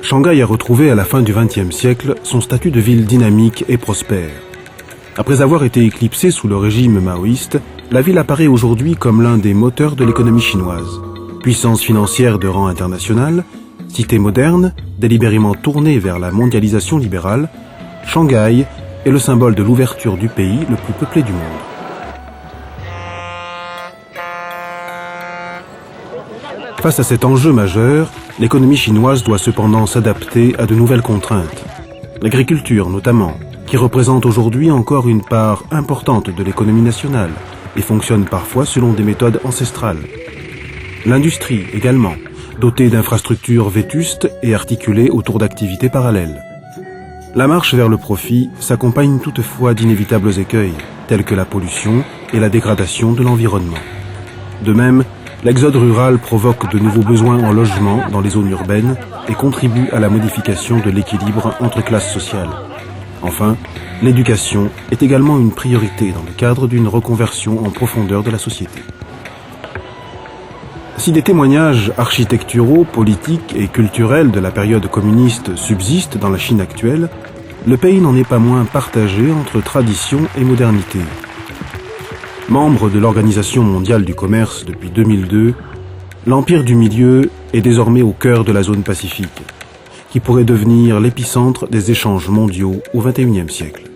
Shanghai a retrouvé à la fin du XXe siècle son statut de ville dynamique et prospère. Après avoir été éclipsée sous le régime maoïste, la ville apparaît aujourd'hui comme l'un des moteurs de l'économie chinoise. Puissance financière de rang international, cité moderne, délibérément tournée vers la mondialisation libérale, Shanghai est le symbole de l'ouverture du pays le plus peuplé du monde. Face à cet enjeu majeur, l'économie chinoise doit cependant s'adapter à de nouvelles contraintes. L'agriculture notamment, qui représente aujourd'hui encore une part importante de l'économie nationale et fonctionne parfois selon des méthodes ancestrales. L'industrie également, dotée d'infrastructures vétustes et articulées autour d'activités parallèles. La marche vers le profit s'accompagne toutefois d'inévitables écueils, tels que la pollution et la dégradation de l'environnement. De même, l'exode rural provoque de nouveaux besoins en logement dans les zones urbaines et contribue à la modification de l'équilibre entre classes sociales. Enfin, l'éducation est également une priorité dans le cadre d'une reconversion en profondeur de la société. Si des témoignages architecturaux, politiques et culturels de la période communiste subsistent dans la Chine actuelle, le pays n'en est pas moins partagé entre tradition et modernité. Membre de l'Organisation mondiale du commerce depuis 2002, l'Empire du Milieu est désormais au cœur de la zone Pacifique, qui pourrait devenir l'épicentre des échanges mondiaux au XXIe siècle.